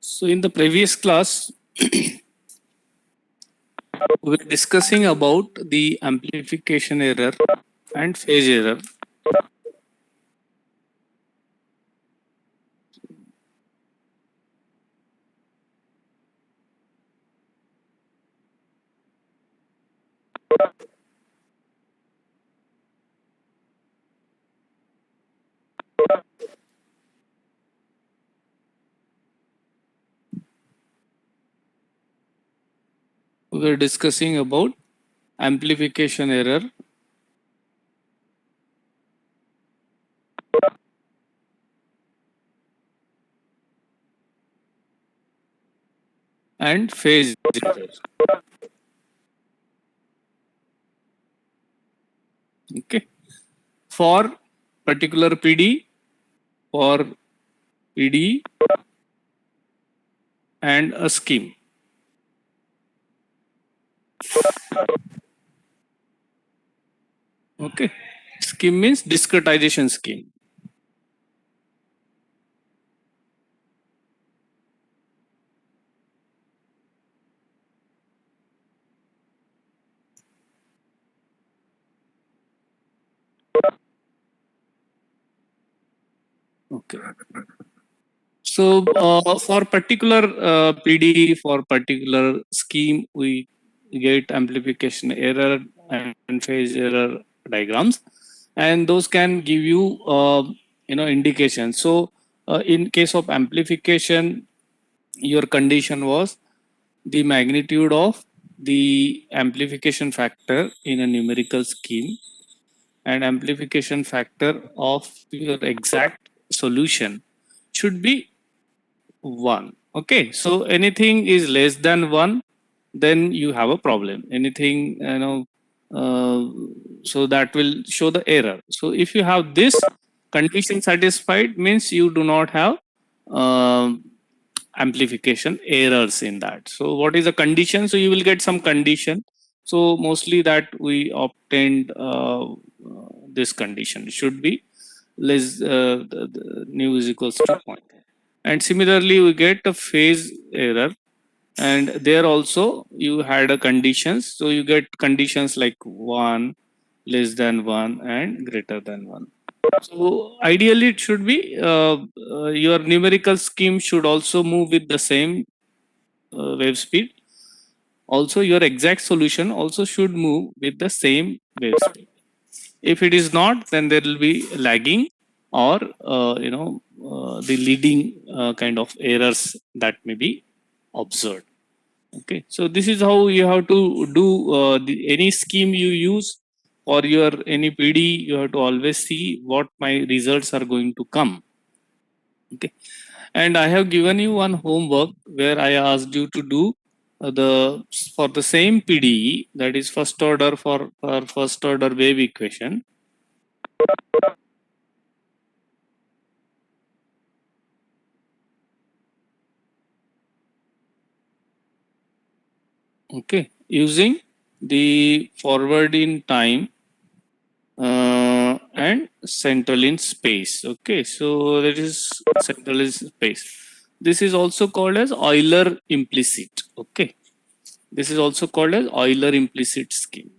So in the previous class, we were discussing about the amplification error and phase error. We were discussing about amplification error and phase error. Okay. For particular PD, for PD and a scheme. Okay. Scheme means discretization scheme. Okay. So for particular PD, for particular scheme, we get amplification error and phase error diagrams, and those can give you indication. So in case of amplification, your condition was the magnitude of the amplification factor in a numerical scheme and amplification factor of your exact solution should be 1. Okay, so anything is less than 1, then you have a problem. Anything, so that will show the error. So if you have this condition satisfied, means you do not have amplification errors in that. So what is the condition? So you will get some condition. So mostly that we obtained this condition should be less the nu is equals to 0. And similarly we get a phase error, and there also you had a conditions, so you get conditions like 1, less than 1 and greater than 1. So ideally it should be your numerical scheme should also move with the same wave speed. Also your exact solution also should move with the same wave speed. If it is not, then there will be lagging or the leading kind of errors that may be observed. Okay, so this is how you have to do any scheme you use or your any PD. You have to always see what my results are going to come. Okay, and I have given you one homework where I asked you to do for the same PDE, that is first order for first order wave equation. Okay, using the forward in time and central in space. Okay, so that is central in space. This is also called as Euler implicit. Okay, this is also called as Euler implicit scheme.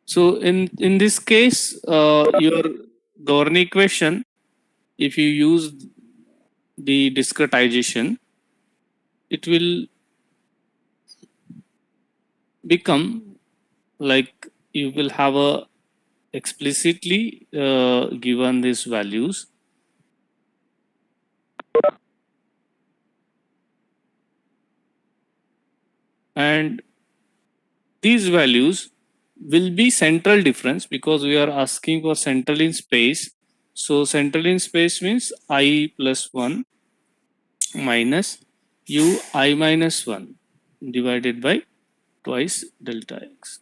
So in this case, your Gaugran equation, if you use the discretization, it will become like you will have a explicitly given these values, and these values will be central difference because we are asking for central in space. So central in space means I plus 1 minus u I minus 1 divided by twice delta x.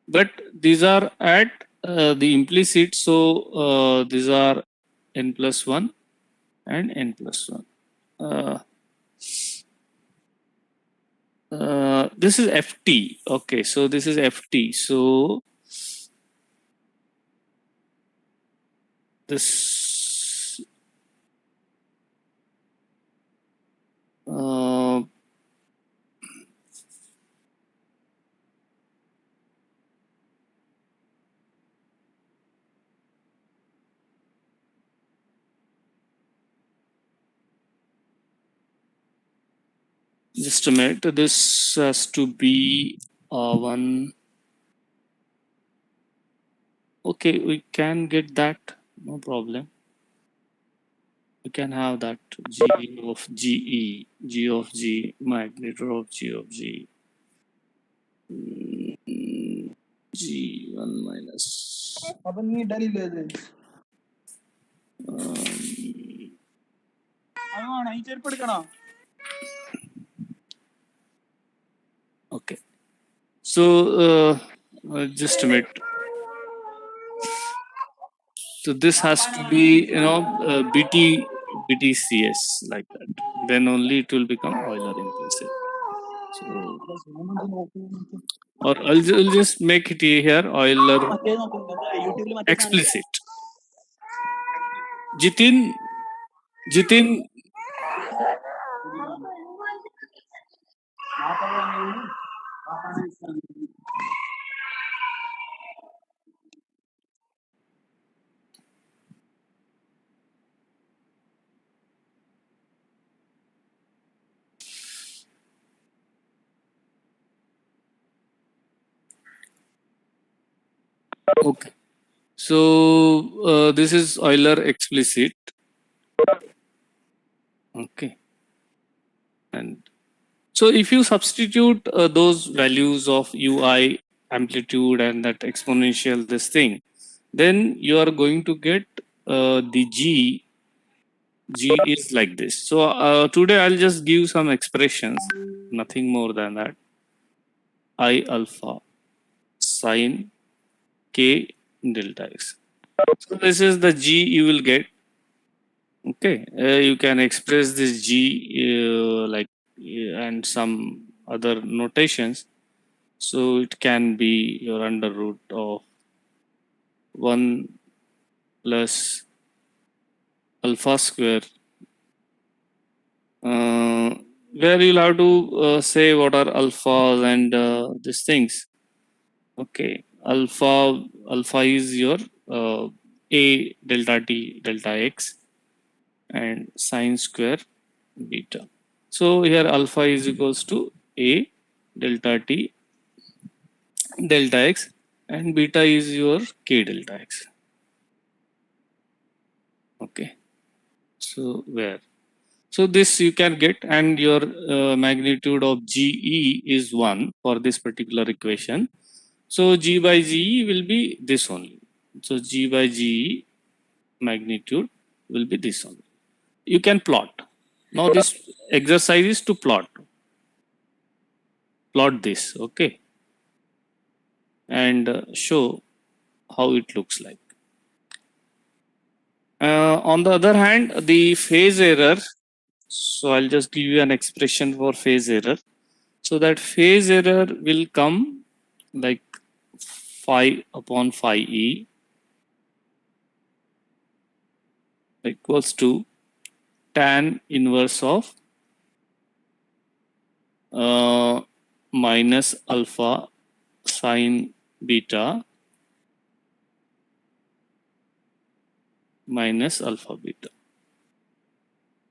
But these are at the implicit, so these are n plus 1 and n plus 1. This is ft. Okay, so this is ft. So this just a minute. This has to be one. Okay, we can get that. No problem. We can have that g of ge, g of g, magnitude of g of g, g1 minus. Okay. So just a minute. So this has to be, BTCS like that. Then only it will become Euler implicit. So, or I'll just make it here Euler explicit. Jitin, okay. So this is Euler explicit. Okay. And so if you substitute those values of ui, amplitude, and that exponential this thing, then you are going to get the g is like this. So today I'll just give some expressions, nothing more than that. I alpha sine k delta x. So this is the g you will get. Okay, you can express this g like and some other notations. So it can be your under root of 1 plus alpha square, where you'll have to say what are alphas and these things. Okay, alpha is your a delta t delta x and sine square beta. So here alpha is equals to a delta t delta x and beta is your k delta x. Okay, so where? So this you can get, and your magnitude of GE is 1 for this particular equation. So G by GE will be this only. So G by GE magnitude will be this only. You can plot. Now this exercise is to plot. Plot this, okay, and show how it looks like. On the other hand, the phase error. So I'll just give you an expression for phase error. So that phase error will come like phi upon phi e equals to tan inverse of minus alpha sine beta minus alpha beta.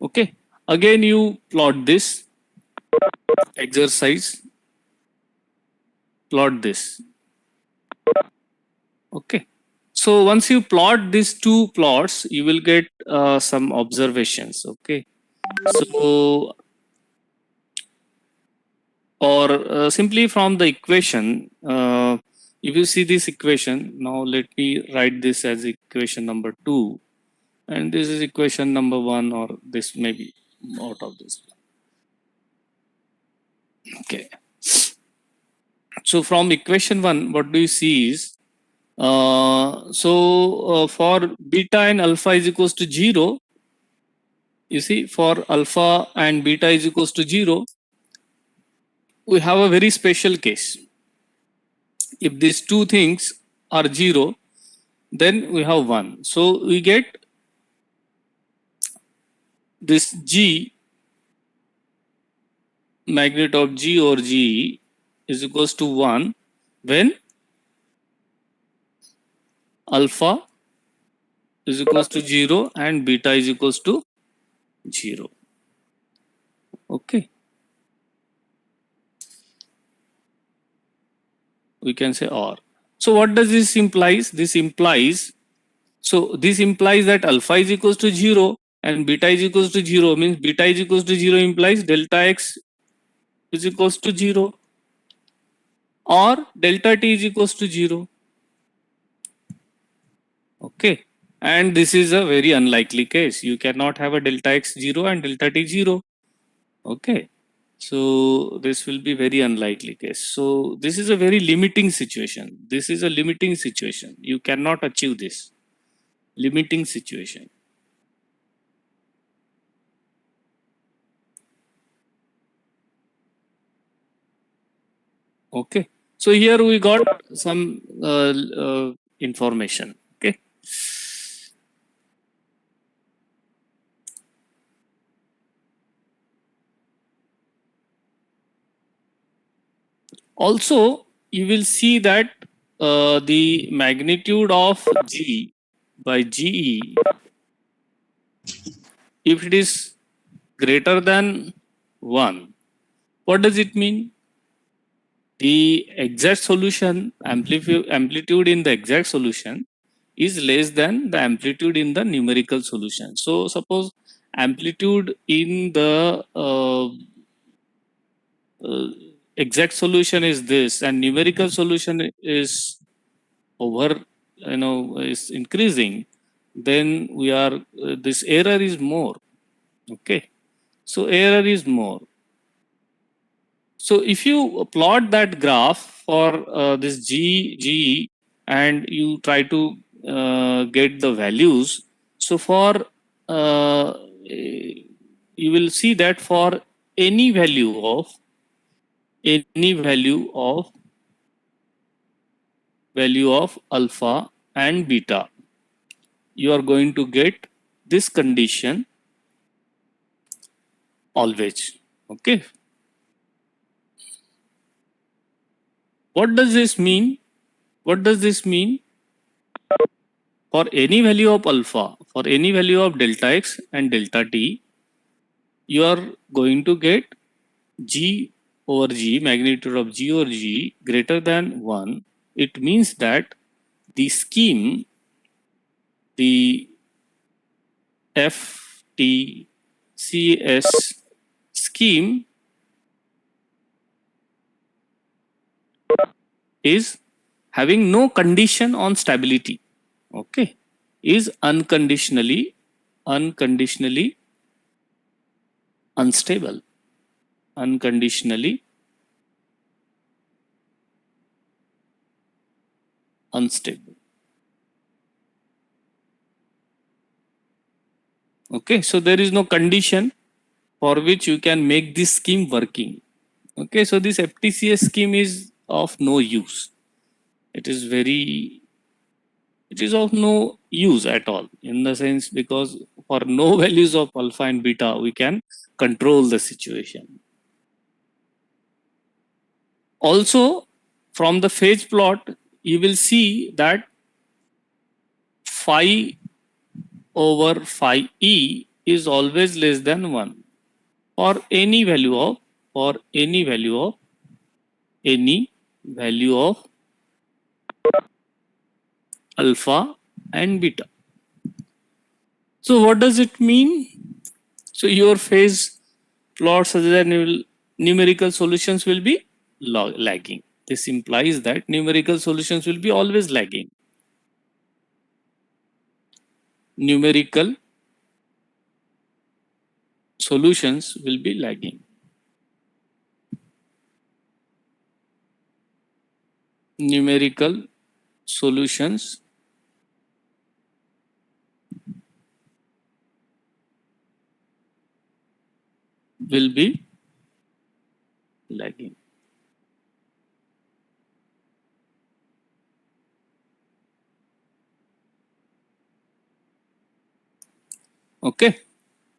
Okay. Again, you plot this exercise. Plot this. Okay. So once you plot these two plots, you will get some observations. Okay. So or simply from the equation, If you see this equation, now let me write this as equation number 2, and this is equation number 1, or this may be out of this. Okay. So from equation 1, what do you see is, for beta and alpha is equals to 0, you see, for alpha and beta is equals to 0, we have a very special case. If these two things are 0, then we have 1. So we get this G, magnitude of G or G is equals to 1 when alpha is equals to 0 and beta is equals to 0. Okay. We can say OR. So what does this implies? This implies that alpha is equals to 0 and beta is equals to 0, means beta is equals to 0 implies delta x is equals to 0 or delta t is equals to 0. Okay. And this is a very unlikely case. You cannot have a delta x 0 and delta t 0. Okay. So this will be very unlikely case. So this is a very limiting situation. This is a limiting situation. You cannot achieve this. Limiting situation. Okay. So here we got some information. Okay. Also, you will see that the magnitude of G by GE, if it is greater than 1, what does it mean? The exact solution, amplitude in the exact solution is less than the amplitude in the numerical solution. So suppose amplitude in the exact solution is this and numerical solution is over, is increasing, then we are this error is more. Okay, so error is more. So if you plot that graph for this G and you try to get the values, so for you will see that for any value of alpha and beta, you are going to get this condition always. Okay. What does this mean? What does this mean? For any value of alpha, for any value of delta x and delta t, you are going to get G over G, magnitude of G over G greater than 1. It means that the scheme, the FTCS scheme is having no condition on stability. Okay, is unconditionally unstable. Unconditionally unstable. Okay, so there is no condition for which you can make this scheme working. Okay, so this FTCS scheme is of no use. It is of no use at all, in the sense because for no values of alpha and beta we can control the situation. Also, from the phase plot you will see that phi over phi e is always less than 1 for any value of alpha and beta. So what does it mean? So your phase plot such that numerical solutions will be lagging. this implies that numerical solutions will be always lagging. Numerical solutions will be lagging. Numerical solutions will be lagging. Okay.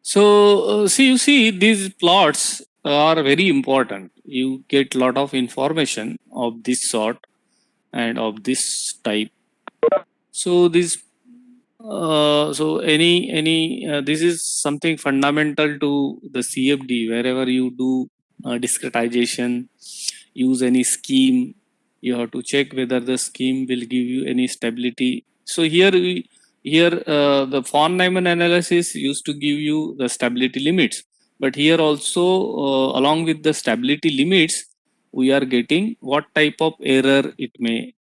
So see, you see, these plots are very important. You get lot of information of this sort and of this type. So this this is something fundamental to the CFD. Wherever you do discretization, use any scheme, you have to check whether the scheme will give you any stability. So here the von Neumann analysis used to give you the stability limits, but here also along with the stability limits, we are getting what type of error it may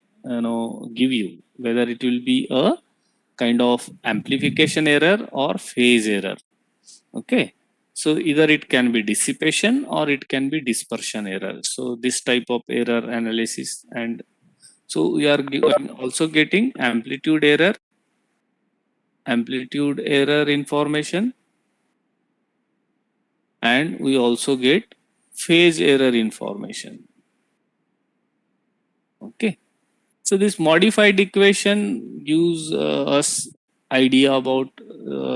give you, whether it will be a kind of amplification error or phase error. Okay. So either it can be dissipation or it can be dispersion error. So this type of error analysis, and so we are also getting amplitude error information, and we also get phase error information. Okay. So this modified equation gives us idea about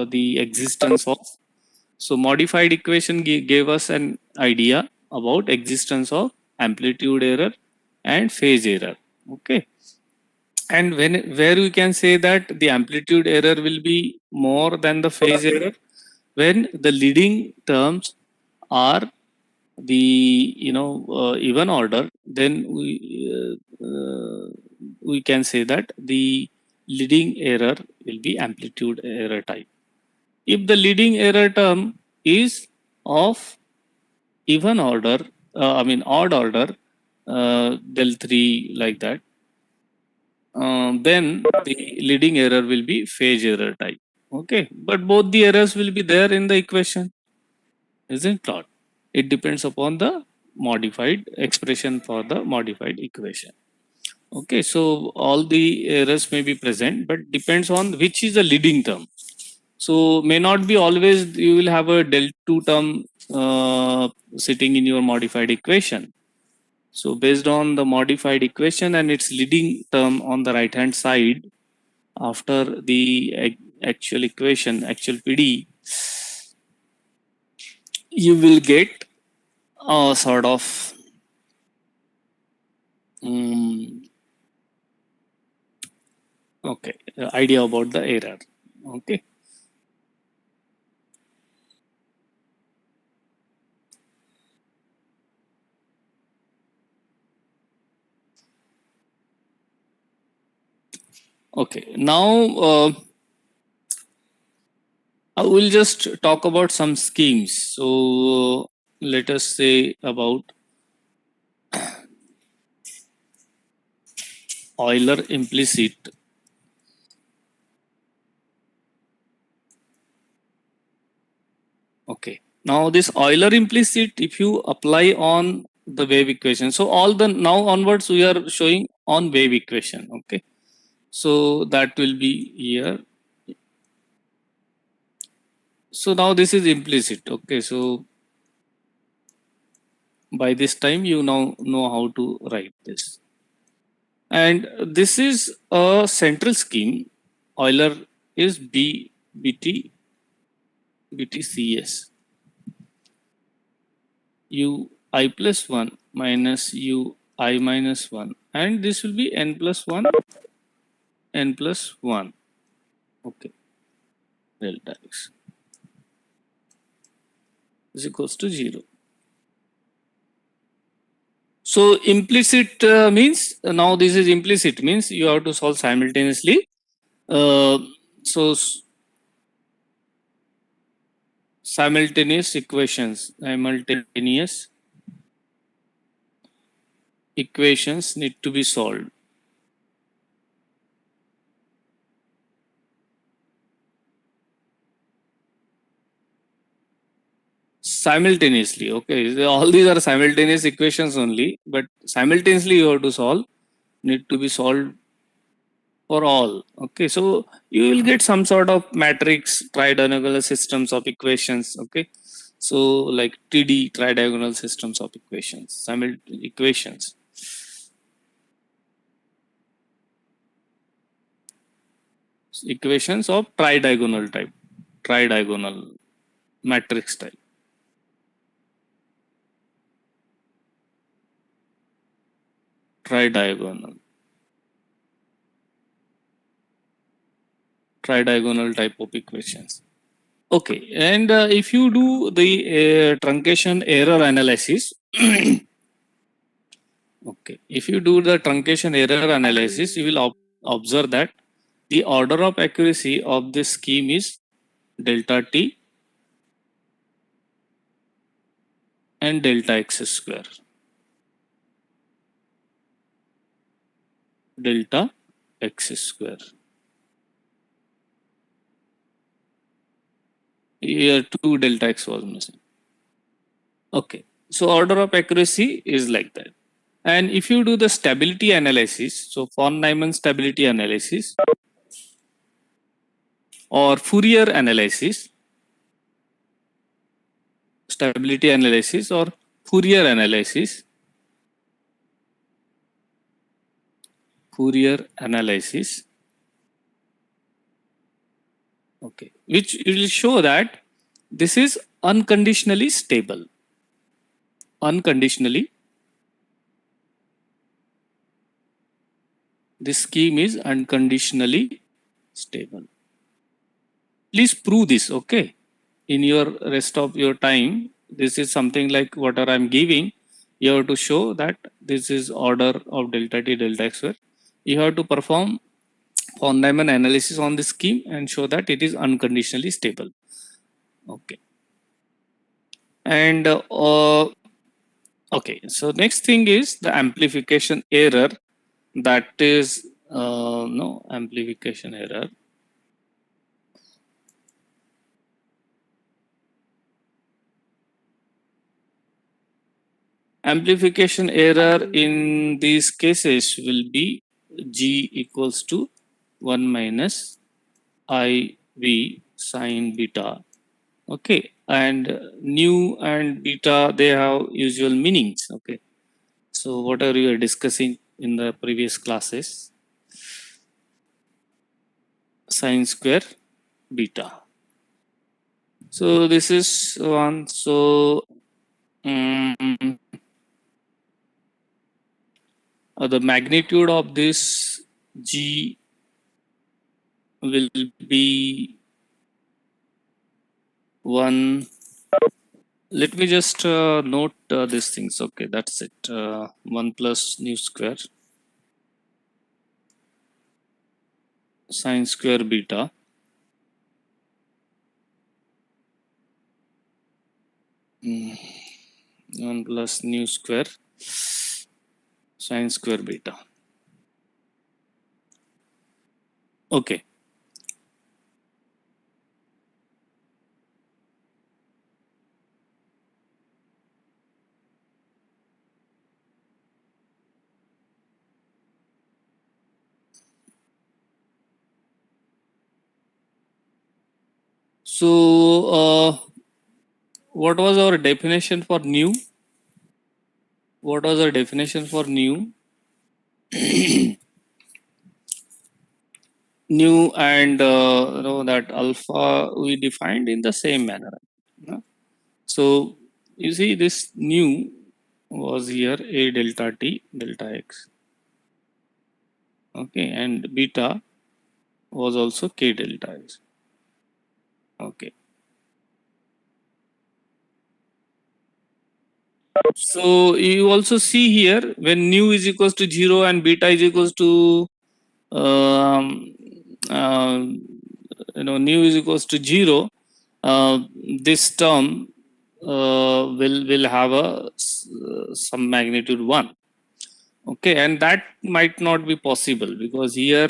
the existence of. So modified equation gave us an idea about existence of amplitude error and phase error. Okay. And where we can say that the amplitude error will be more than the phase error when the leading terms are the even order, then we can say that the leading error will be amplitude error type. If the leading error term is of even order, odd order, del 3 like that, then the leading error will be phase error type. Okay, but both the errors will be there in the equation, isn't it not? It depends upon the modified expression for the modified equation. Okay, so all the errors may be present, but depends on which is the leading term. So may not be always you will have a del 2 term sitting in your modified equation. So based on the modified equation and its leading term on the right hand side after the actual equation, actual PD, you will get a sort of okay idea about the error. Okay. Okay. Now I will just talk about some schemes. So let us say about Euler implicit. Okay. Now this Euler implicit, if you apply on the wave equation, so all the now onwards we are showing on wave equation. Okay. So that will be here. So now this is implicit. Okay. So by this time you now know how to write this. And this is a central scheme. Euler is BTCS. U I plus 1 minus U I minus 1. And this will be n plus 1, n plus 1. Okay. Delta x is equals to 0. So implicit means now this is implicit means you have to solve simultaneously. So simultaneous equations, simultaneous equations need to be solved simultaneously. Okay, all these are simultaneous equations only, but simultaneously you have to solve, need to be solved for all. Okay, so you will get some sort of matrix tridiagonal systems of equations. Okay, so like TD, tridiagonal systems of equations, equations of tridiagonal type, tridiagonal matrix type, tridiagonal, tridiagonal type of equations. Okay, and if you do the truncation error analysis, okay, if you do the truncation error analysis, you will observe that the order of accuracy of this scheme is delta t and delta x square. Delta x square. Here 2 delta x was missing. Okay, so order of accuracy is like that. And if you do the stability analysis, so von Neumann stability analysis or Fourier analysis, stability analysis or Fourier analysis, Fourier analysis, okay, which will show that this is unconditionally stable. Unconditionally, this scheme is unconditionally stable. Please prove this, okay? In your rest of your time, this is something like whatever I'm giving. You have to show that this is order of delta t delta x square. You have to perform von Neumann analysis on this scheme and show that it is unconditionally stable. Okay. And okay, so next thing is the amplification error. That is no amplification error. Amplification error in these cases will be G equals to 1 minus IV sine beta. Okay, and nu and beta, they have usual meanings. Okay, so whatever you are discussing in the previous classes, sine square beta. So this is one. So the magnitude of this G will be 1. Let me just note these things. Okay, that's it. 1 plus nu square sine square beta. Mm, 1 plus nu square sine square beta. Okay. So, what was our definition for nu? What was our definition for nu? Nu and that alpha we defined in the same manner. So you see this nu was here a delta t delta x. Okay, and beta was also k delta x. Okay. So you also see here when nu is equals to 0 and beta is equals to um, uh, nu is equals to 0, this term will have a some magnitude 1. Okay, and that might not be possible because here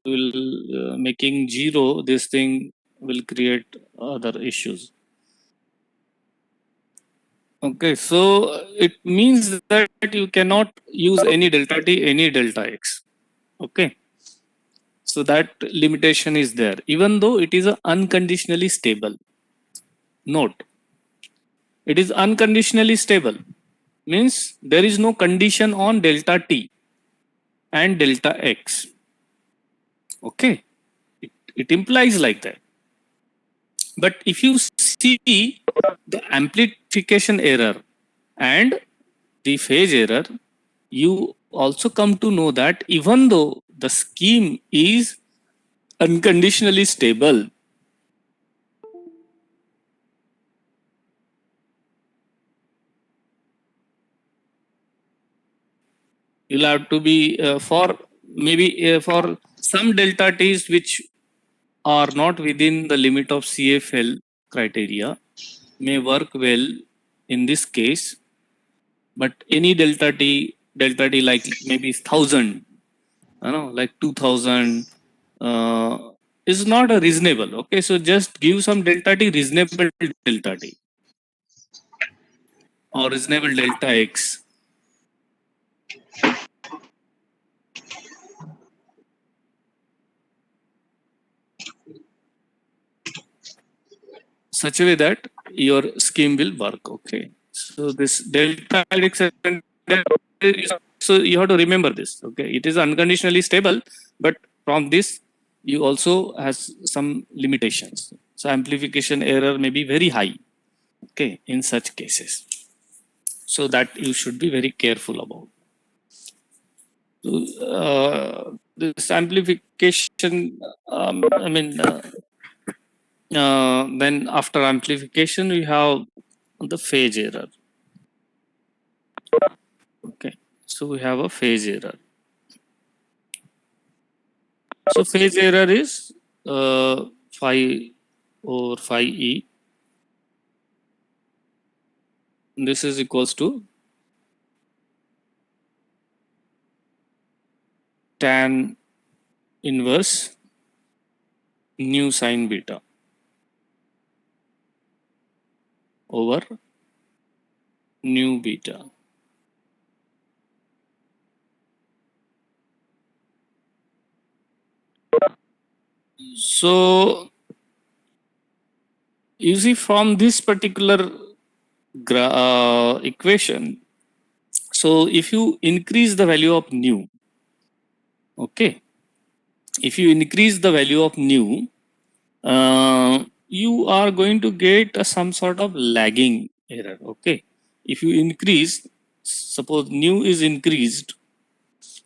will making 0, this thing will create other issues. Okay, so it means that you cannot use any delta t, any delta x. Okay, so that limitation is there, even though it is a unconditionally stable. Note, it is unconditionally stable, means there is no condition on delta t and delta x. Okay, it implies like that. But if you see the amplification error and the phase error, you also come to know that even though the scheme is unconditionally stable, you'll have to be for maybe for some delta t's which are not within the limit of CFL criteria may work well in this case, but any delta t like maybe 1000, like 2000 is not a reasonable. Okay, so just give some delta t, reasonable delta t or reasonable delta x, such a way that your scheme will work. Okay, so this delta x and so you have to remember this. Okay, it is unconditionally stable, but from this you also has some limitations. So amplification error may be very high. Okay, in such cases, so that you should be very careful about. This amplification, I mean, then after amplification, we have the phase error. Okay, so we have a phase error. So phase error is phi or phi e. This is equals to tan inverse nu sine beta over nu beta. So you see from this particular equation, so if you increase the value of nu, okay, if you increase the value of nu, you are going to get some sort of lagging error. Okay, if you increase, suppose nu is increased,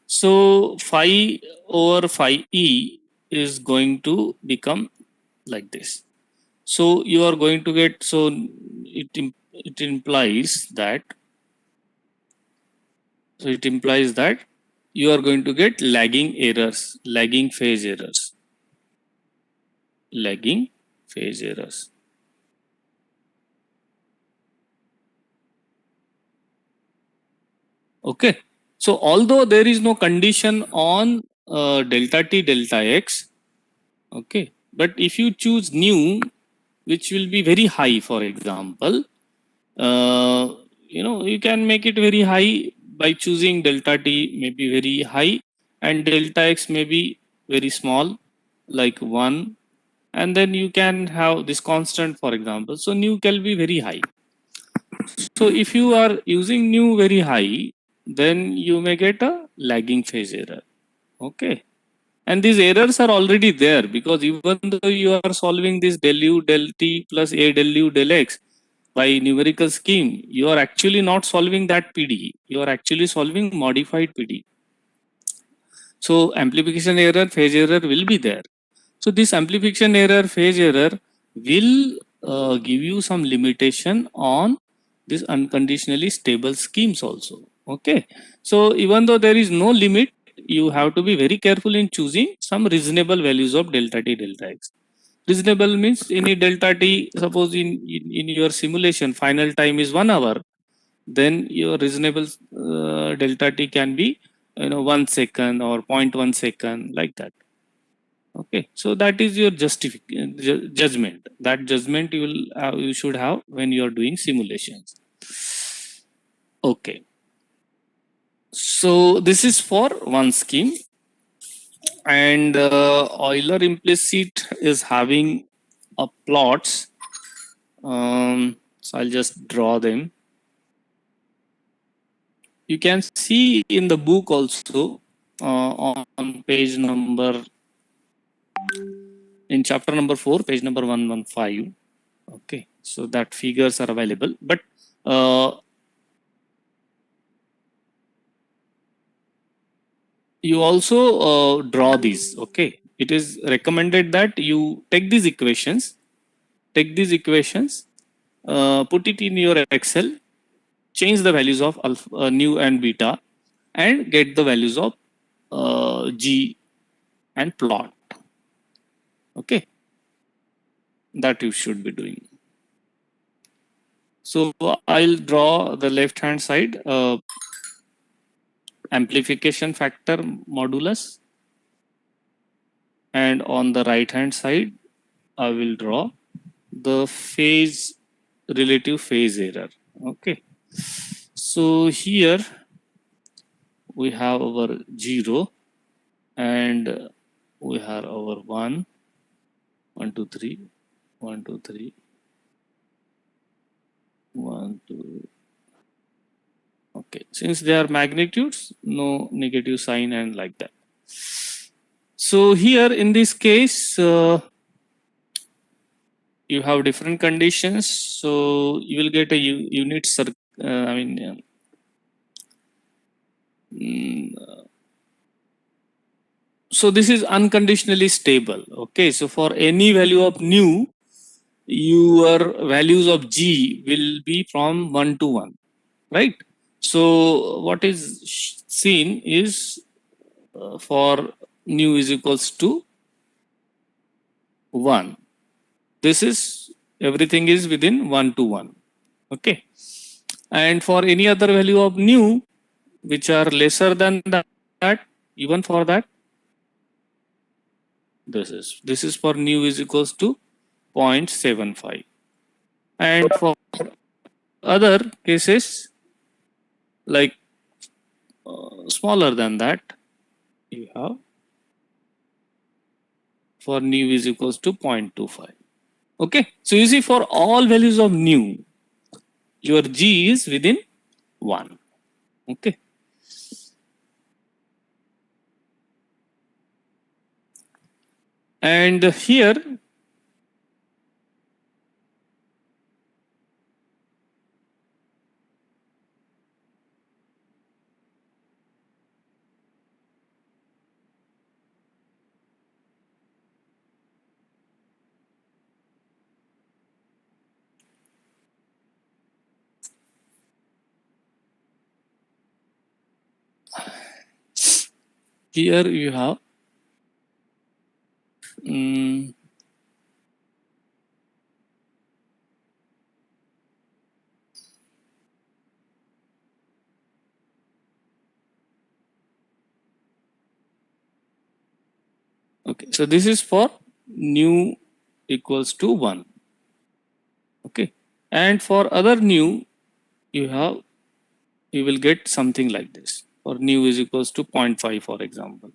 so phi over phi e is going to become like this. So you are going to get, so it implies that, so it implies that you are going to get lagging errors, lagging phase errors, lagging phase errors. Okay, so although there is no condition on delta t, delta x, okay, but if you choose nu, which will be very high, for example, you can make it very high by choosing delta t may be very high and delta x may be very small, like 1, and then you can have this constant, for example. So nu can be very high. So if you are using nu very high, then you may get a lagging phase error. Okay, and these errors are already there because even though you are solving this del u del t plus a del u del x by numerical scheme, you are actually not solving that PD. You are actually solving modified PD. So amplification error, phase error will be there. So this amplification error, phase error will give you some limitation on this unconditionally stable schemes also. Okay. So even though there is no limit, you have to be very careful in choosing some reasonable values of delta t, delta x. Reasonable means any delta t, suppose in your simulation final time is 1 hour, then your reasonable delta t can be 1 second or 0.1 second, like that. Okay, so that is your judgment. That judgment you should have when you are doing simulations. Okay, so this is for one scheme, and Euler implicit is having a plots. So I'll just draw them. You can see in the book also on page number, in chapter number 4, page number 115. Okay, so that figures are available, but you also draw these. Okay, it is recommended that you take these equations, put it in your Excel, change the values of alpha, nu and beta, and get the values of G and plot. Okay, that you should be doing. So I'll draw the left hand side amplification factor modulus, and on the right hand side I will draw the relative phase error. Okay, so here we have our 0, and we have our 1, 1, 2, 3, 1, 2, 3, 1, 2. Okay, since they are magnitudes, no negative sign and like that. So here in this case, you have different conditions. So you will get a unit circle. So this is unconditionally stable. Okay, so for any value of nu, your values of G will be from 1 to 1, right? So what is seen is for nu is equals to 1. This is, everything is within 1 to 1. Okay, and for any other value of nu which are lesser than that, even for that, this is for nu is equals to 0.75, and for other cases like smaller than that, you have for nu is equals to 0.25. Okay, so you see, for all values of nu, your G is within 1. Okay, and here you have okay, so this is for nu equals to 1. Okay, and for other nu, you will get something like this, for nu is equals to 0.5, for example.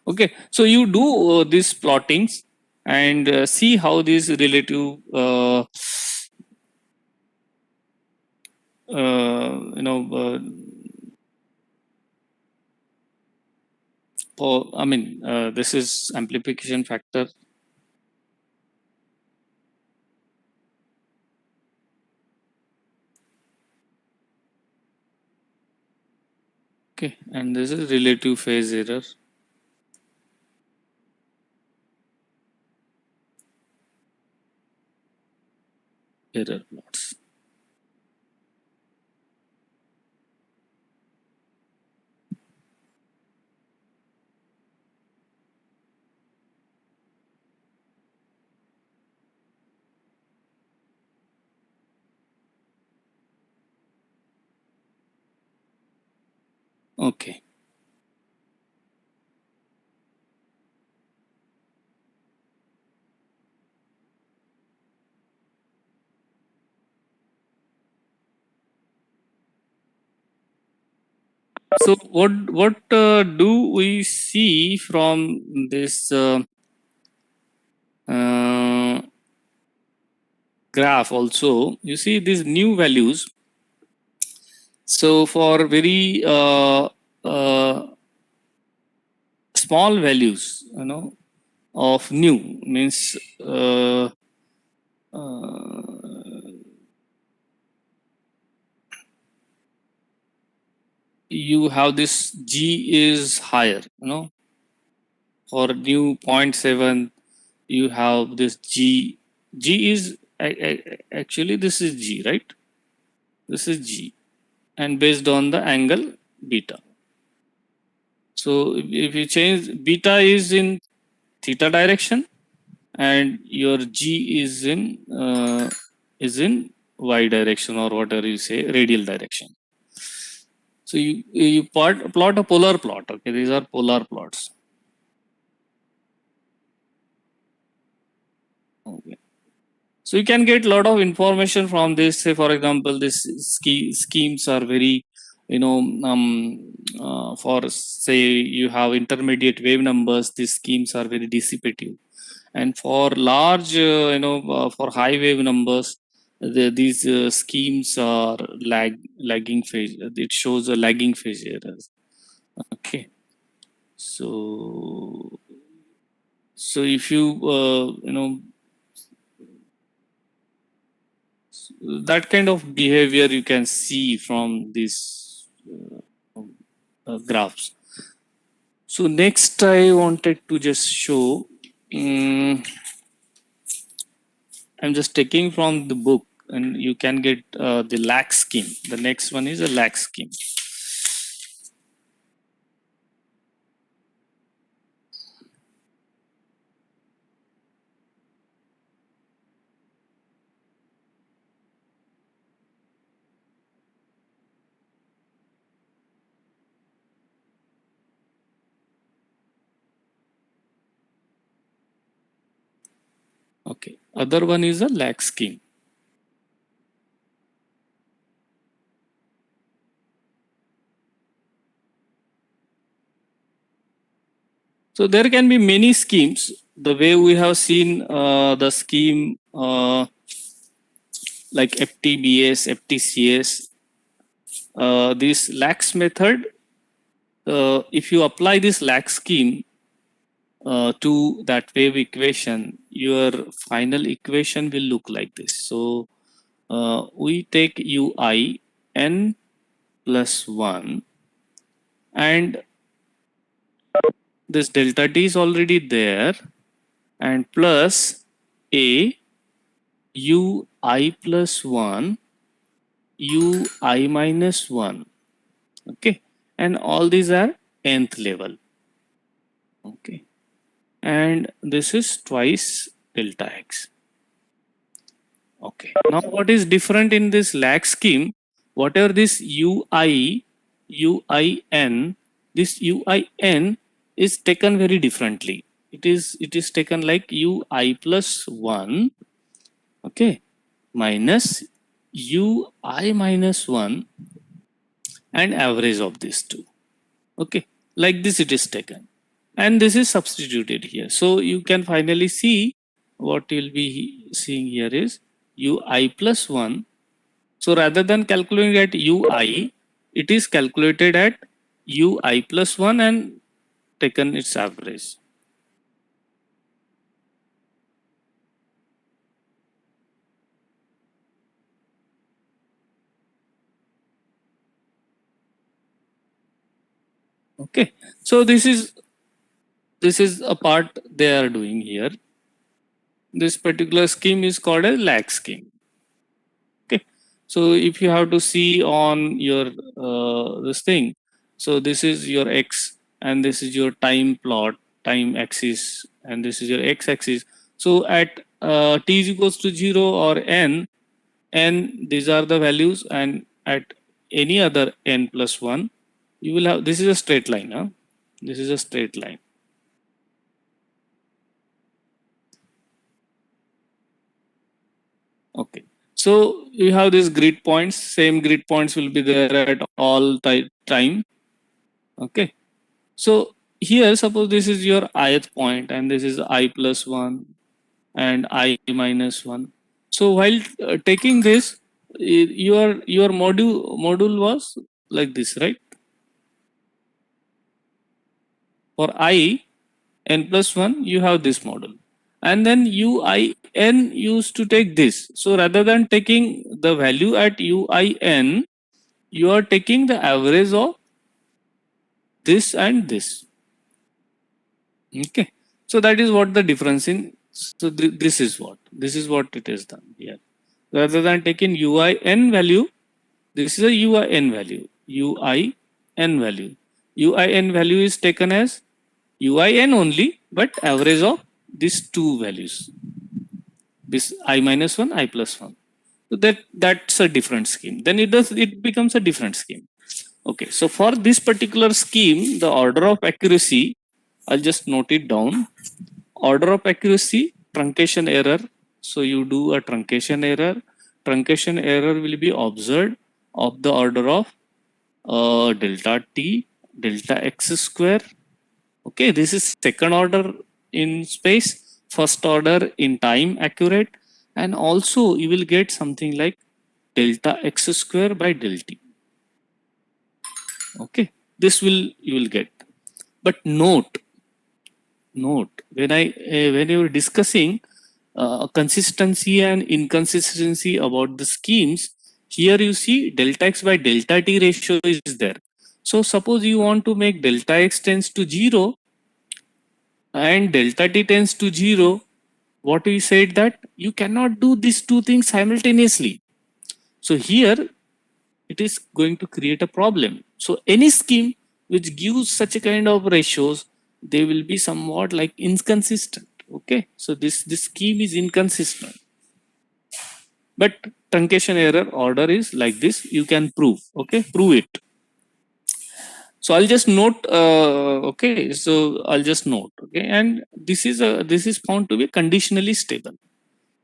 Okay, so you do these plottings and see how these relative this is amplification factor. Okay, and this is relative phase error. Error plots. Okay. So what do we see from this uh, graph also? You see these new values. So for very small values, of new means you have this G is higher, for new zero point 0.7 you have this G is actually this is G, right? This is G, and based on the angle beta. So if you change, beta is in theta direction and your G is in y direction, or whatever you say, radial direction. So you plot a polar plot. Okay, these are polar plots. Okay. So you can get a lot of information from this. Say, for example, this schemes are very, for say you have intermediate wave numbers, these schemes are very dissipative, and for large, for high wave numbers, these schemes are lagging phase. It shows a lagging phase errors. Okay, so if you that kind of behavior you can see from these graphs. So next I wanted to just show, I'm just taking from the book, and you can get the lax scheme. The next one is a lax scheme. Okay, other one is a lax scheme. So there can be many schemes. The way we have seen the scheme like FTBS, FTCS, this lax method, if you apply this lax scheme to that wave equation, your final equation will look like this. So we take ui n plus 1, and this delta t is already there, and plus a ui plus 1 ui minus 1. Okay, and all these are nth level. Okay, and this is twice delta x. Okay, now what is different in this lag scheme? Whatever this uin, this uin is taken very differently. It is taken like ui plus 1, okay, minus ui minus 1, and average of these two. Okay, like this it is taken, and this is substituted here. So you can finally see what you'll be seeing here is ui plus 1. So rather than calculating at ui, it is calculated at ui plus 1 and taken its average. Okay, so this is a part they are doing here. This particular scheme is called a lag scheme. Okay, so if you have to see on your this thing, so this is your x and this is your time plot, time axis, and this is your x axis. So at t is equals to 0 or n, these are the values, and at any other n plus 1 you will have, this is a straight line, huh? This is a straight line. Okay, so you have these grid points. Same grid points will be there at all time. Okay, so here suppose this is your ith point and this is I plus 1 and I minus 1. So while taking this, your module was like this, right? For I n plus 1 you have this module, and then u I n used to take this. So rather than taking the value at u I n, you are taking the average of this and this. Okay, so that is what the difference in. So this is what it is done here. Rather than taking ui n value, this is a ui n value, ui n value. Ui n value is taken as ui n only, but average of these two values, this I minus 1, I plus 1. So that's a different scheme. Then it becomes a different scheme. Okay, so for this particular scheme, the order of accuracy, I'll just note it down. Order of accuracy, truncation error. So you do a truncation error. Truncation error will be observed of the order of delta t, delta x square. Okay, this is second order in space, first order in time accurate, and also you will get something like delta x square by delta t. Okay, this will you will get. But note when you are discussing consistency and inconsistency about the schemes, here you see delta x by delta t ratio is there. So suppose you want to make delta x tends to 0 and delta t tends to 0, what we said that you cannot do these two things simultaneously. So here it is going to create a problem. So any scheme which gives such a kind of ratios, they will be somewhat like inconsistent. Okay, so this scheme is inconsistent. But truncation error order is like this. You can prove. Okay, prove it. So I'll just note. Okay, so I'll just note. Okay, and this is found to be conditionally stable.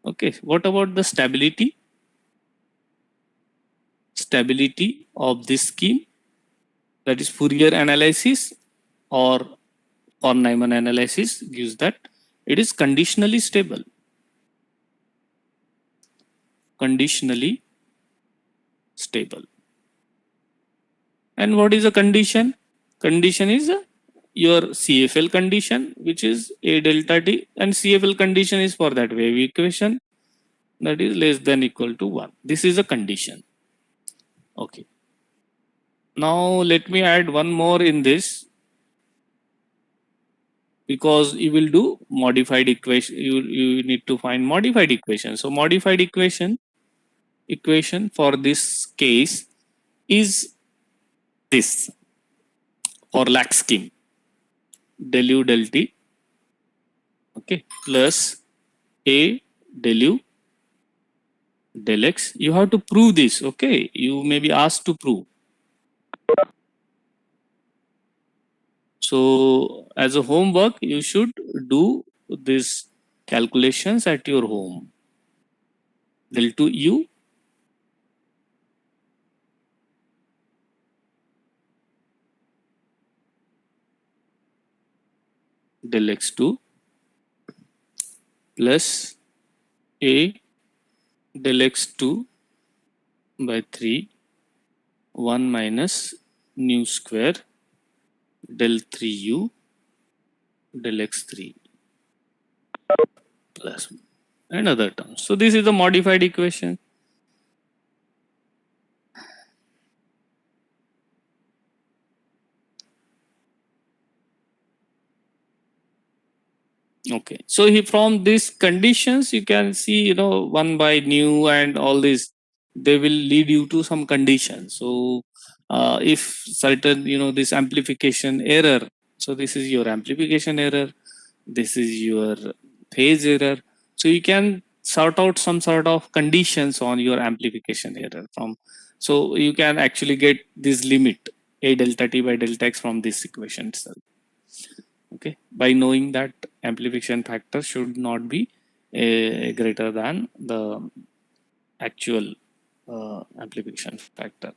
Okay, what about the stability? Stability of this scheme, that is Fourier analysis or von Neumann analysis, gives that it is conditionally stable. Conditionally stable. And what is a condition? Condition is your CFL condition, which is A delta t, and CFL condition is for that wave equation, that is less than equal to 1. This is a condition. Okay. Now let me add one more in this, because you will do modified equation. You need to find modified equation. So modified equation for this case is this for lax scheme, del u del t, okay, plus a del u del x. You have to prove this. Okay, you may be asked to prove. So as a homework, you should do this calculations at your home. Del 2 u del x2 plus a del x2 by 3 1 minus nu square del 3u del x3 plus and other terms. So this is the modified equation. Okay, so from these conditions you can see, 1 by nu and all this, they will lead you to some condition. So if certain, this amplification error, so this is your amplification error, this is your phase error, so you can sort out some sort of conditions on your amplification error from, so you can actually get this limit a delta t by delta x from this equation itself. Okay, by knowing that amplification factor should not be greater than the actual amplification factor.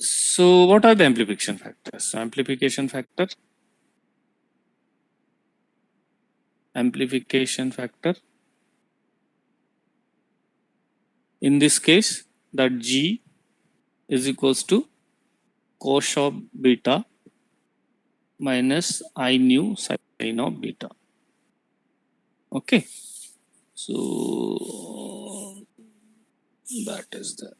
So what are the amplification factors? Amplification factor in this case, that G is equals to cos of beta minus I nu sin of beta. Okay, so that is the,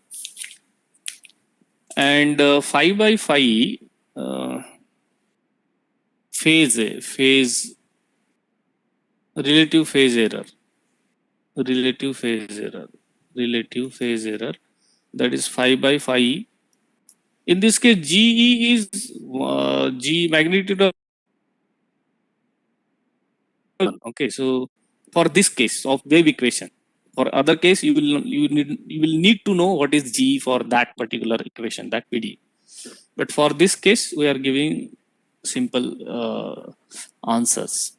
and 5 by 5 uh, phase relative phase error, relative phase error, relative phase error, that is 5 by 5. In this case, GE is G magnitude of 1. Okay, so for this case of wave equation, for other case you will need to know what is G for that particular equation, that PD. But for this case, we are giving simple answers.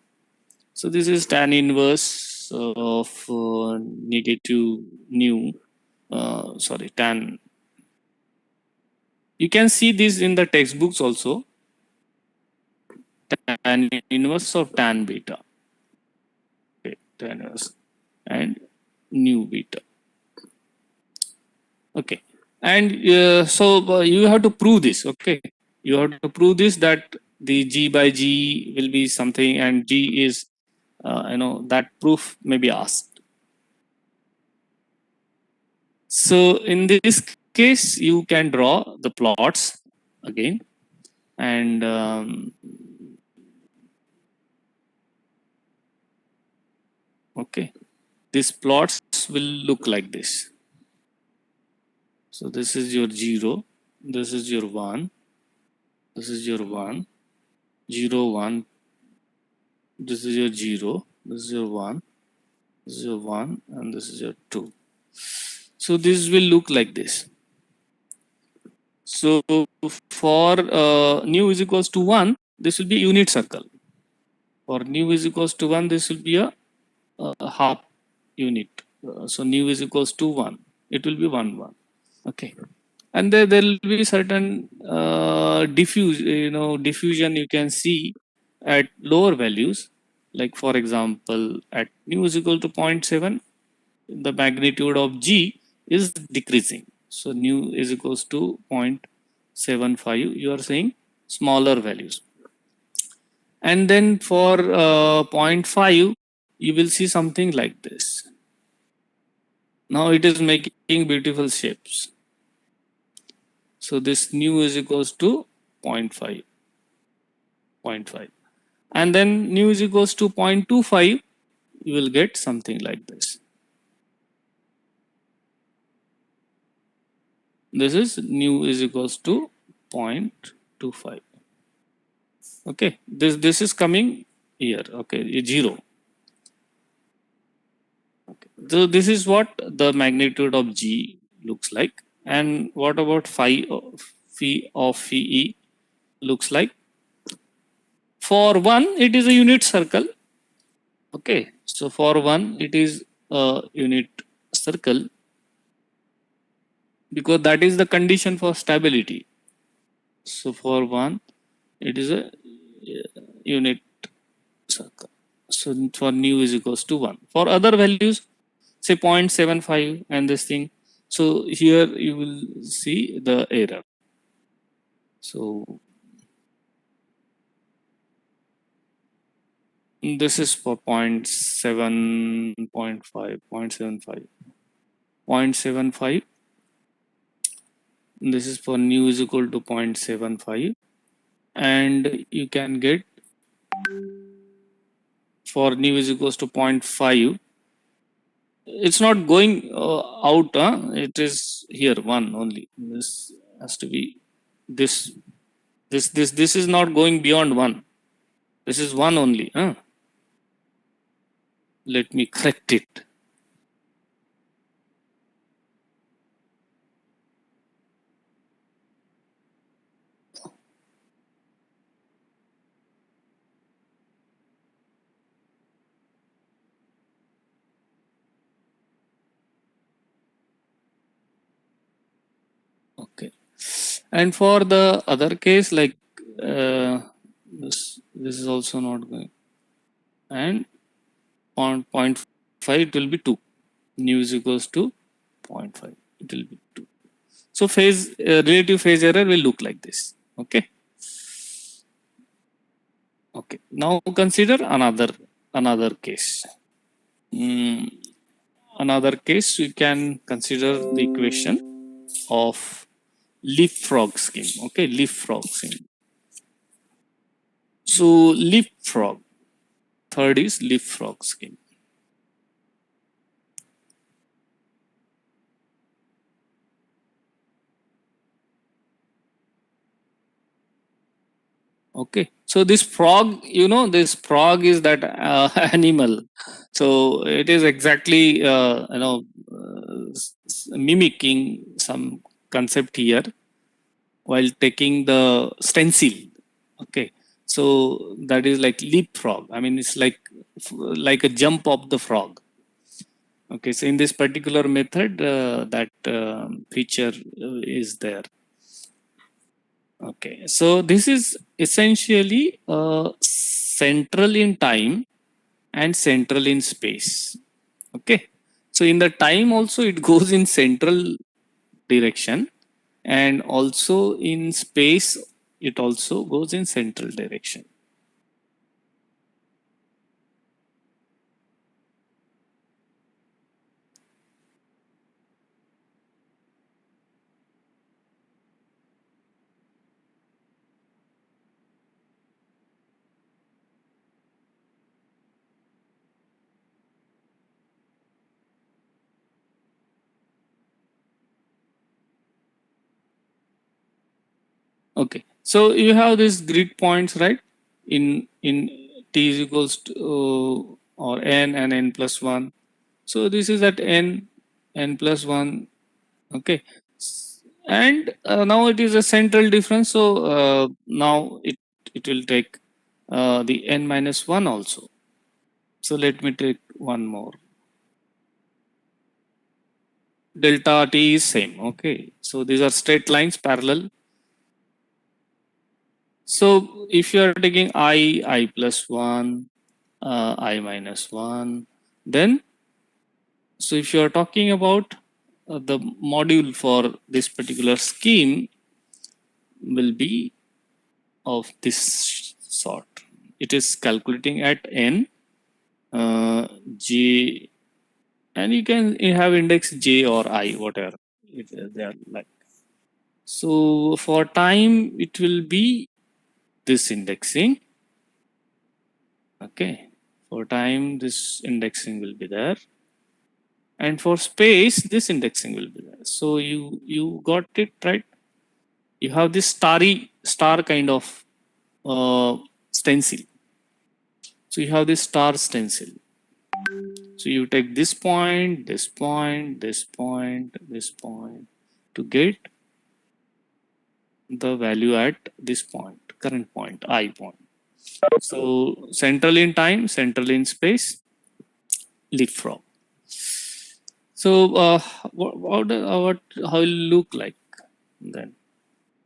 So this is tan inverse of negative nu. Sorry, tan. You can see this in the textbooks also. Tan inverse of tan beta. Okay, tan inverse and nu beta. Okay, and so you have to prove this. Okay, you have to prove this, that the G by G will be something, and G is that proof may be asked. So in this case, you can draw the plots again, and okay, these plots will look like this. So this is your 0, this is your 1, this is your 1, 0, 1, this is your 0, this is your 1, this is your 1, and this is your 2. So this will look like this. So for nu is equals to 1, this will be unit circle. For nu is equals to 1, this will be a half unit. So nu is equals to 1. It will be 1, 1. Okay. And there will be certain diffusion you can see at lower values. Like for example, at nu is equal to 0.7, the magnitude of G is decreasing. So nu is equals to 0.75. You are saying smaller values. And then for 0.5, you will see something like this. Now it is making beautiful shapes. So this nu is equals to 0.5, 0.5. And then nu is equals to 0.25, you will get something like this. This is nu is equals to 0.25. Okay, this is coming here. Okay, 0. Okay. So this is what the magnitude of G looks like. And what about phi of phi E looks like? For 1, it is a unit circle. Okay, so for 1, it is a unit circle, because that is the condition for stability. So for 1, it is a unit circle. So for nu is equals to 1. For other values, say 0.75 and this thing. So here you will see the error. So this is for 0.7, 0.5, 0.75, 0.75. This is for nu is equal to 0.75. And you can get for nu is equals to 0.5. It's not going out. It is here 1 only. This has to be this. This is not going beyond 1. This is 1 only. Let me correct it. Okay. And for the other case, like this is also not going, and on 0.5 it will be 2. Nu is equals to 0.5. It will be 2. So phase relative phase error will look like this. Okay. Okay. Now consider another case. Another case, we can consider the equation of leapfrog scheme. Okay, leapfrog scheme. So leapfrog. Third is leapfrog scheme. Okay, so this frog, this frog is that animal. So it is exactly mimicking some concept here while taking the stencil. Okay, so that is like leapfrog. I mean, it's like a jump of the frog. Okay, so in this particular method, that feature is there. Okay, so this is essentially central in time and central in space. Okay, so in the time also it goes in central direction, and also in space it also goes in central direction. Okay, so you have these grid points, right? In t is equals to or n and n plus 1. So this is at n plus 1. Okay, and now it is a central difference. So now it will take the n minus 1 also. So let me take one more. Delta t is same. Okay, so these are straight lines parallel. So if you are taking I plus 1, I minus 1, then so if you are talking about the module for this particular scheme will be of this sort. It is calculating at n, j, and you can have index j or I, whatever they are like. So for time, it will be this indexing. Okay, for time, this indexing will be there, and for space, this indexing will be there. So you got it right. You have this star kind of stencil. So you have this star stencil. So you take this point, this point, this point, this point to get the value at this point, current point, I point. So central in time, central in space, leapfrog. So how will it look like then?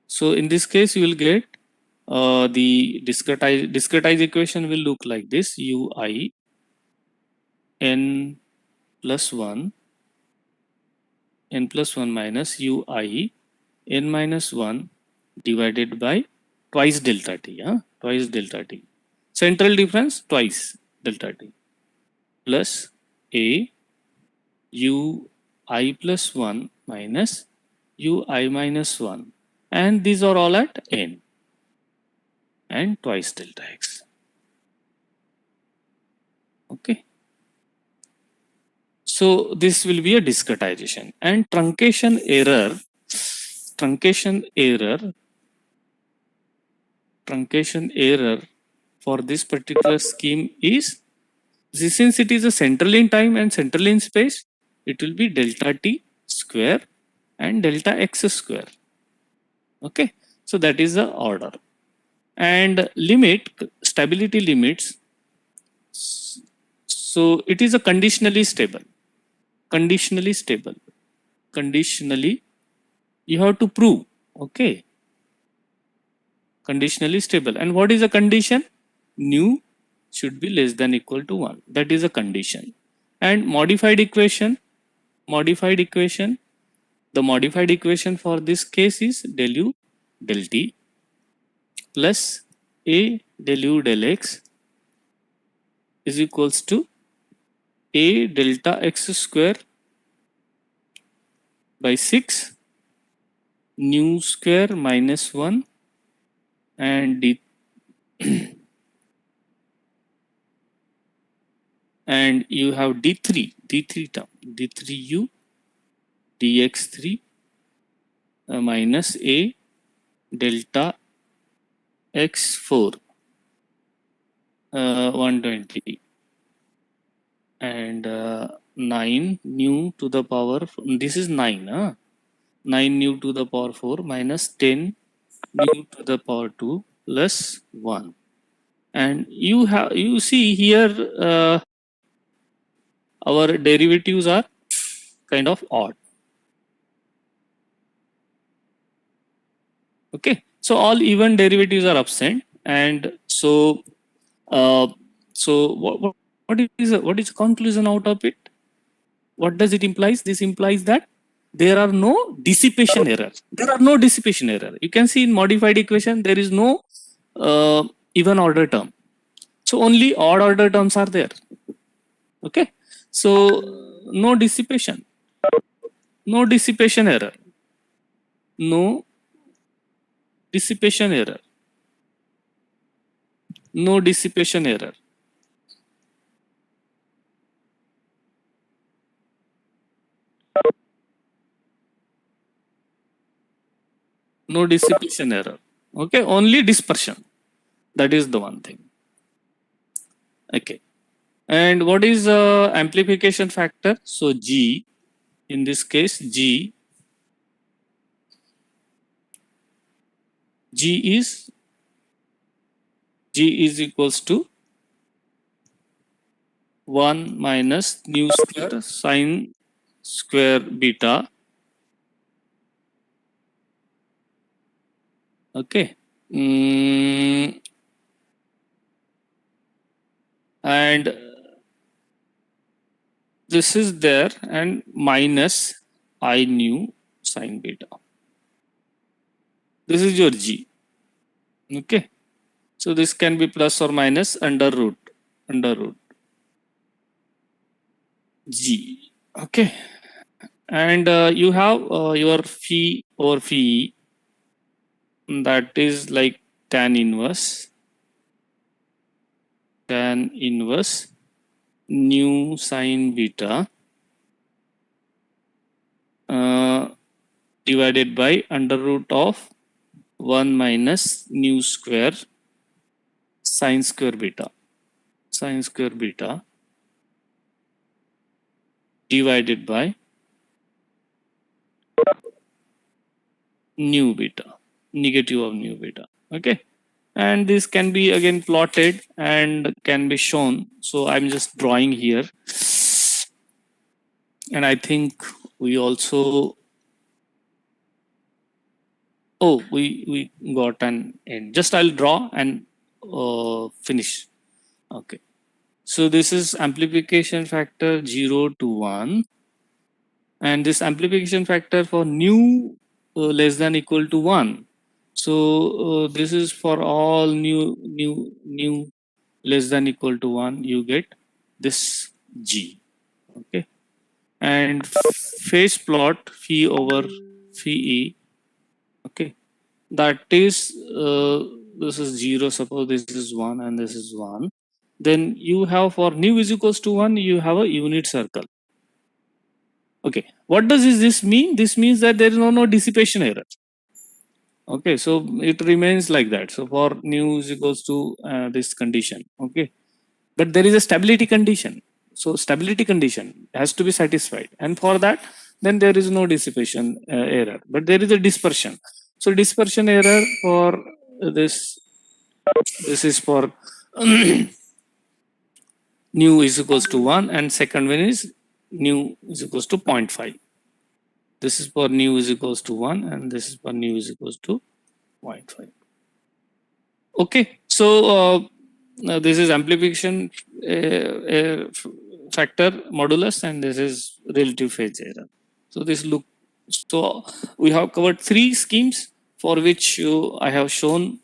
So in this case, you will get the discretized equation will look like this: ui n plus 1 n plus 1 minus ui n minus 1 divided by twice delta t, twice delta t. Central difference twice delta t plus a u I plus 1 minus u I minus 1, and these are all at n and twice delta x. Okay. So this will be a discretization, and truncation error for this particular scheme is, since it is a central in time and central in space, it will be delta t square and delta x square. Okay, so that is the order. And stability limits, so it is a conditionally stable. Conditionally, you have to prove. Okay, conditionally stable. And what is a condition? Nu should be less than equal to 1. That is a condition. And modified equation, the modified equation for this case is del u del t plus a del u del x is equals to a delta x square by 6 nu square minus 1 and d and you have d3 term d3u dx3 minus a delta x4 120 and 9 nu to the power, this is 9 9 nu to the power 4 minus 10 nu to the power 2 plus 1. And you see here our derivatives are kind of odd. Okay, so all even derivatives are absent, and so what is the conclusion out of it? What does it implies? This implies that there are no dissipation error. There are no dissipation error. You can see in modified equation there is no even order term. So only odd order terms are there. Okay, so no dissipation error, no dissipation error, no dissipation error. No dissipation error. Okay, only dispersion. That is the one thing. Okay, and what is amplification factor? So G, in this case G is equals to 1 minus nu square sine square beta. Okay, and this is there, and minus I nu sine beta. This is your G. Okay, so this can be plus or minus under root G. Okay, and you have your phi over phi, that is like tan inverse nu sine beta divided by under root of 1 minus nu square sine square beta divided by nu beta, negative of nu beta. Okay, and this can be again plotted and can be shown. So I'm just drawing here, and I think we also we got an end. Just I'll draw and finish. Okay, so this is amplification factor 0 to 1, and this amplification factor for nu less than equal to 1. So this is for all nu less than equal to 1, you get this G. Okay, and phase plot phi over phi E. Okay, that is this is 0, suppose this is 1 and this is 1, then you have for nu is equals to 1, you have a unit circle. Okay, what does this mean? This means that there is no dissipation error. Okay, so it remains like that. So for nu is equals to this condition. Okay, but there is a stability condition. So stability condition has to be satisfied, and for that then there is no dissipation error, but there is a dispersion. So dispersion error for this is for nu is equals to 1, and second one is nu is equals to 0.5. This is for nu is equals to 1, and this is for nu is equals to 0.5. Okay, so this is amplification factor modulus, and this is relative phase error. So this look, so we have covered three schemes for which I have shown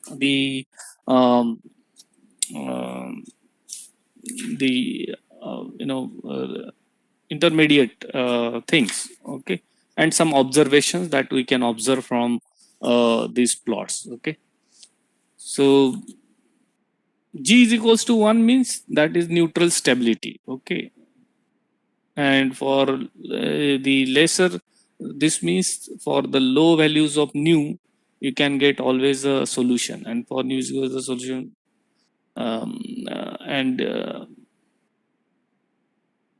um, um, the intermediate things, okay, and some observations that we can observe from these plots. Okay, so G is equals to 1 means that is neutral stability. Okay. And for the lesser, this means for the low values of nu, you can get always a solution. And for nu is equals to solution. And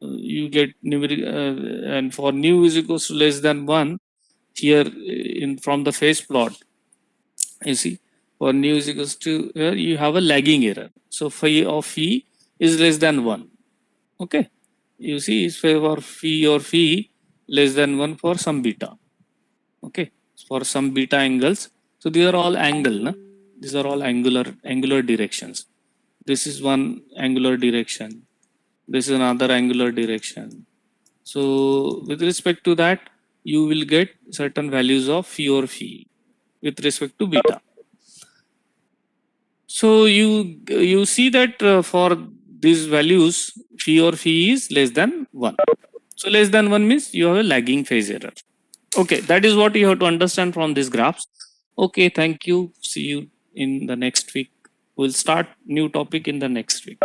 you get numeric, and for nu is equals to less than 1, here in from the phase plot, you see, for nu is equals to, here you have a lagging error. So phi of phi is less than 1. Okay, you see is for phi or phi less than 1 for some beta. Okay, for some beta angles. So these are all angle, na? These are all angular directions. This is one angular direction. This is another angular direction. So with respect to that, you will get certain values of phi or phi with respect to beta. So you see that for these values, phi or phi is less than 1. So less than 1 means you have a lagging phase error. Okay, that is what you have to understand from these graphs. Okay, thank you. See you in the next week. We'll start new topic in the next week.